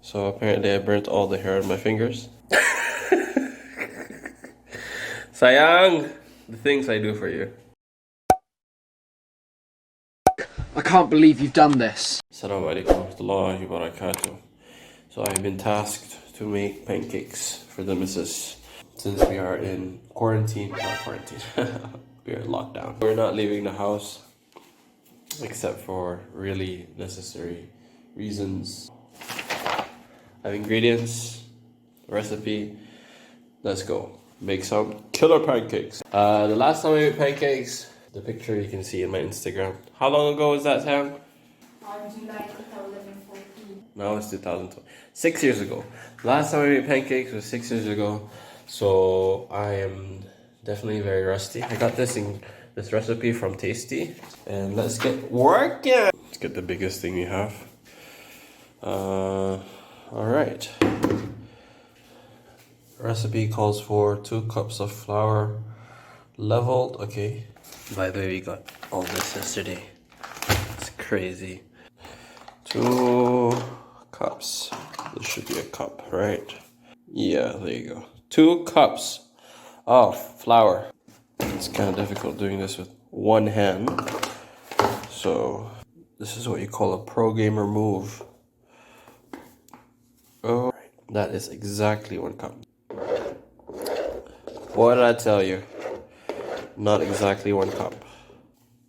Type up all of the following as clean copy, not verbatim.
So apparently I burnt all the hair on my fingers. Sayang! The things I do for you. I can't believe you've done this. Assalamu alaikum warahmatullahi wabarakatuh. So I've been tasked to make pancakes for the missus. Since we are in quarantine, not quarantine, we are in lockdown. We're not leaving the house except for really necessary reasons. I have ingredients, recipe, let's go. Make some killer pancakes. The last time I made pancakes, the picture you can see in my Instagram. How long ago was that, Sam? July 2014. Now it's 2020. 6 years ago. Last time I made pancakes was 6 years ago. So I am definitely very rusty. I got this recipe from Tasty. And let's get working. Let's get the biggest thing we have. Alright. Recipe calls for 2 cups of flour leveled. Okay. By the way, we got all this yesterday. It's crazy. 2 cups. This should be a cup, right? Yeah, there you go. 2 cups of flour. It's kind of difficult doing this with one hand. So, this is what you call a pro gamer move. Oh, that is exactly 1 cup. What did I tell you? Not exactly 1 cup.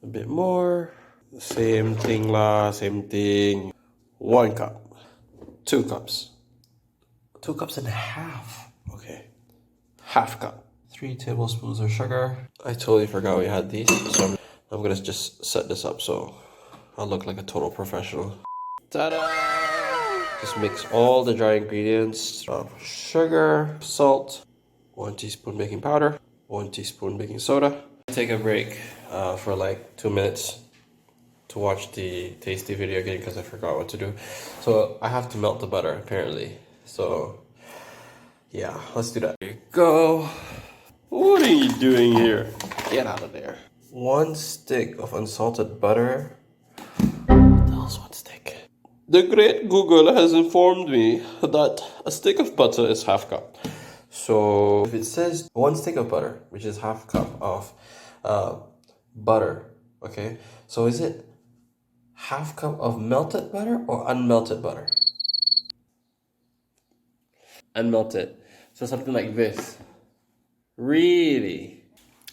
A bit more. Same thing lah, same thing. 1 cup. 2 cups. 2 cups and a half. Okay. Half cup. 3 tablespoons of sugar. I totally forgot we had these. So I'm gonna just set this up so I'll look like a total professional. Ta-da! Just mix all the dry ingredients of sugar, salt, 1 teaspoon baking powder, 1 teaspoon baking soda. Take a break for like 2 minutes to watch the Tasty video again because I forgot what to do. So I have to melt the butter apparently. So yeah, let's do that. There you go. What are you doing here? Get out of there. 1 stick of unsalted butter. What the hell's 1 stick? The great Google has informed me that a stick of butter is half cup. So if it says 1 stick of butter, which is half cup of butter, okay? So is it half cup of melted butter or unmelted butter? Unmelted. So something like this. Really?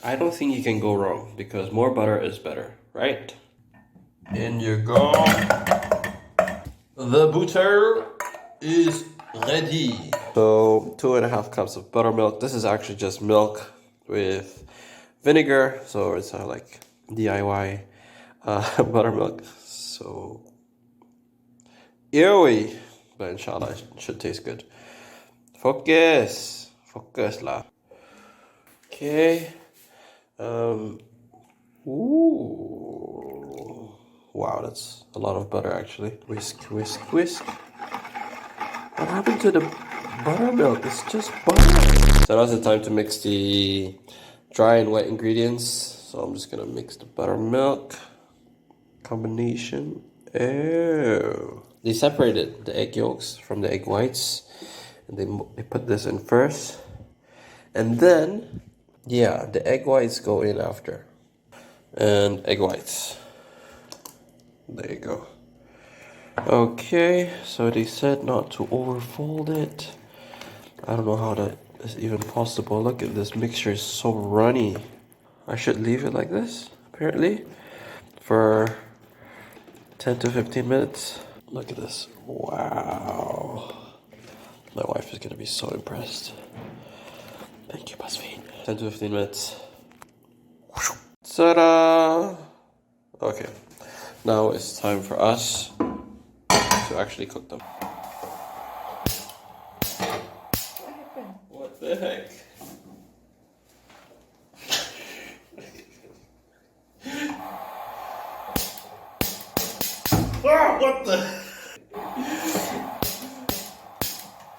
I don't think you can go wrong because more butter is better, right? In you go. The butter is ready. So 2.5 cups of buttermilk. This is actually just milk with vinegar. So it's like DIY buttermilk. So ewy, but inshallah it should taste good. Focus lah. Okay. Ooh. Wow, that's a lot of butter actually. Whisk, whisk, whisk. What happened to the buttermilk? It's just butter. So now's the time to mix the dry and wet ingredients. So I'm just gonna mix the buttermilk combination. Oh. They separated the egg yolks from the egg whites. And they put this in first. And then, yeah, the egg whites go in after. And egg whites. There you go. Okay, so they said not to overfold it. I don't know how that is even possible. Look at this mixture, is so runny. I should leave it like this, apparently, for 10 to 15 minutes. Look at this. Wow. My wife is gonna be so impressed. Thank you, BuzzFeed. 10 to 15 minutes. Ta-da! Okay. Now it's time for us to actually cook them. What the heck? Ah, what the?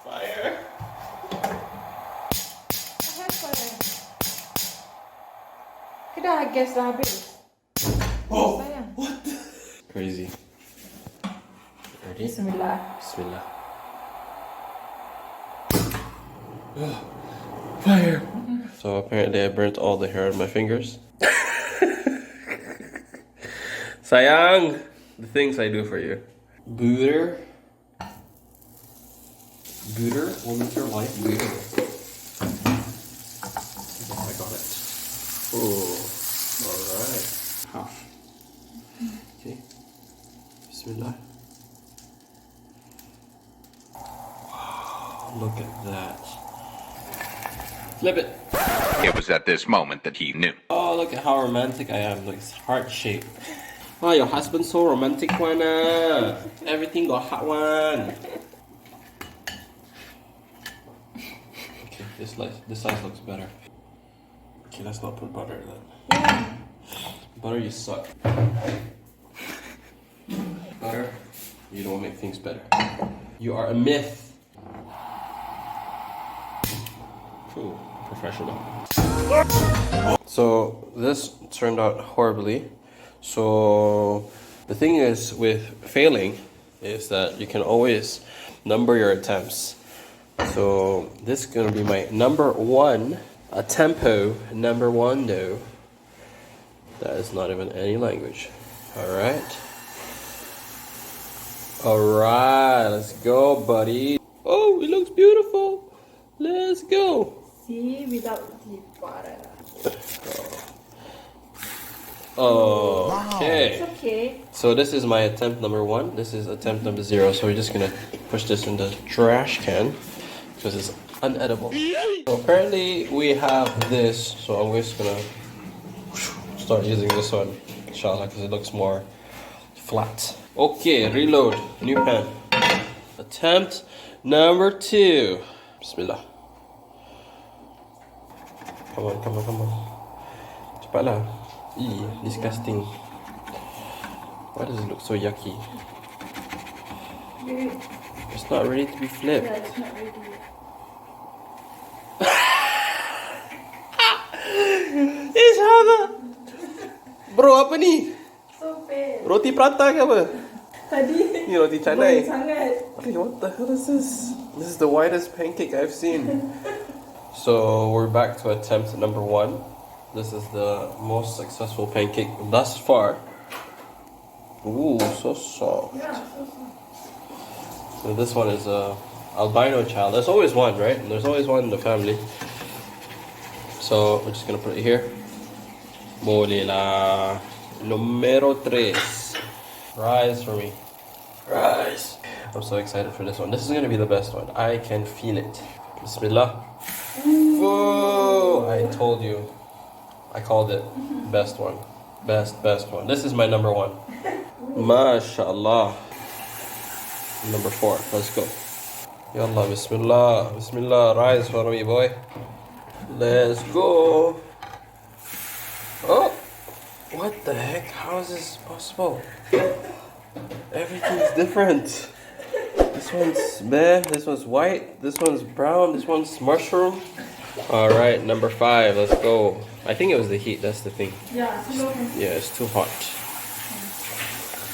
Fire. Kita guess lah habis. Oh, what the? Crazy. Ready? Bismillah. Bismillah. Fire! So apparently I burnt all the hair on my fingers. Sayang! The things I do for you. Butter. Butter will make your life beautiful. I got it. Oh, alright. Half. Okay. Bismillah. Wow, look at that. Flip it. It was at this moment that he knew. Oh, look at how romantic I am. Look, it's heart shape. Oh, your husband's so romantic one. Everything got hot one. Okay, this size looks better. Okay, let's not put butter then. Yeah. Butter, you suck. Butter, you don't make things better. You are a myth. Ooh, professional. So this turned out horribly. So the thing is with failing is that you can always number your attempts. So this is gonna be my number one attempt. Number one though. That is not even any language. Alright. Alright, let's go, buddy. Oh, it looks beautiful. Let's go. See, without the butter. Okay. It's okay. So this is my attempt number one. This is attempt number 0. So we're just gonna push this in the trash can because it's unedible. So apparently we have this. So I'm just gonna start using this one, inshallah, because it looks more flat. Okay, reload. New pan. Attempt number 2. Bismillah. Come on, come on, come on. Cepatlah. Disgusting. Why does it look so yucky? It's not ready to be flipped. Yeah, it's not ready yet. Ishana! Bro, apa ni? So bad. Roti prata ke apa? Tadi. Ni roti canai. Sangat. Okay, what the hell is this? This is the widest pancake I've seen. So we're back to attempt number 1. This is the most successful pancake thus far. Ooh, so soft. Yeah, so soft. So this one is a albino child. There's always one, right? There's always one in the family. So we're just gonna put it here. Boleh lah. Numero 3. Rise for me. Rise. I'm so excited for this one. This is gonna be the best one. I can feel it. Bismillah. Whoa! I told you. I called it. Best one. Best one. This is my number 1. MashaAllah. Number 4. Let's go. Yallah, Bismillah. Bismillah. Rise for me, boy. Let's go. Oh! What the heck? How is this possible? Everything's different. This one's meh, this one's white, this one's brown, this one's mushroom. Alright, number 5, let's go. I think it was the heat, that's the thing. Yeah, it's low. Yeah, it's too hot.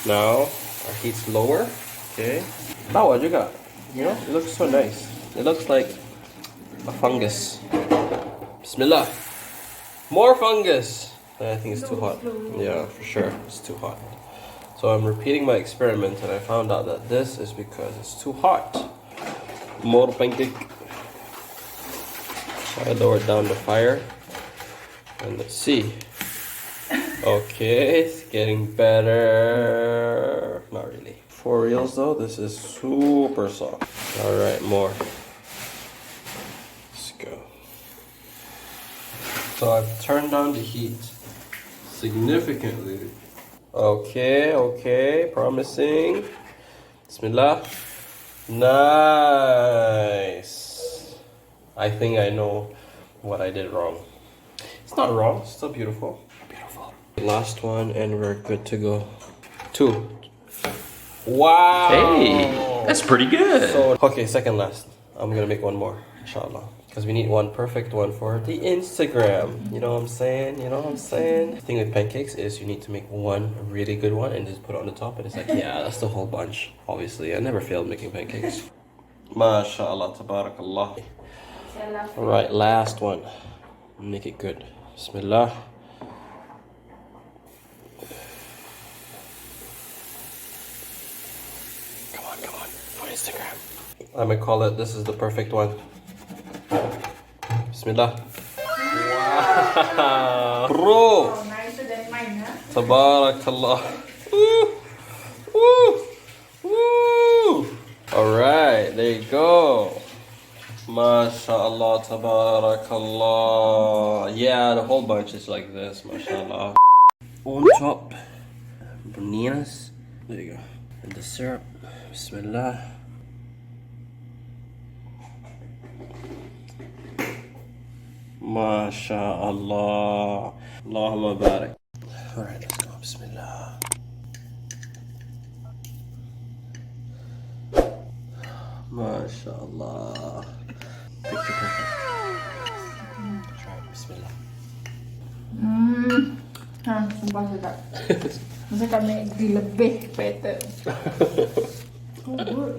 Now, our heat's lower. Okay. Tawa juga. You know, it looks so nice. It looks like a fungus. Bismillah. More fungus. I think it's too hot. Yeah, for sure. It's too hot. So I'm repeating my experiment and I found out that this is because it's too hot. More pancake. So I lowered down the fire. And let's see. Okay, it's getting better. Not really. For reals though, this is super soft. Alright, more. Let's go. So I've turned down the heat significantly. Okay, promising. Bismillah. Nice. I think I know what I did wrong. It's not wrong, it's still beautiful. Beautiful. Last one and we're good to go. 2. Wow. Hey, that's pretty good. So, okay, second last. I'm gonna make one more. Inshallah. Because we need one perfect one for the Instagram. You know what I'm saying? You know what I'm saying? The thing with pancakes is you need to make one really good one and just put it on the top. And it's like, yeah, that's the whole bunch. Obviously, I never failed making pancakes. MashaAllah, tabarakallah. Alright, last one. Make it good. Bismillah. Come on, for Instagram. I'm gonna call it, this is the perfect one. Bismillah. Wow. Bro. Oh, nicer than mine, huh? Tabarakallah. Woo. Woo. Woo. Alright, there you go. MashaAllah, tabarakallah. Yeah, the whole bunch is like this, mashallah. On top, bananas. There you go. And the syrup. Bismillah. MashaAllah. Allahumma barik. Alright, let's go. Bismillah. MashaAllah. Picture perfect. Try it. Bismillah. Sumpah sedap. Masa kami lebih better. Oh, good.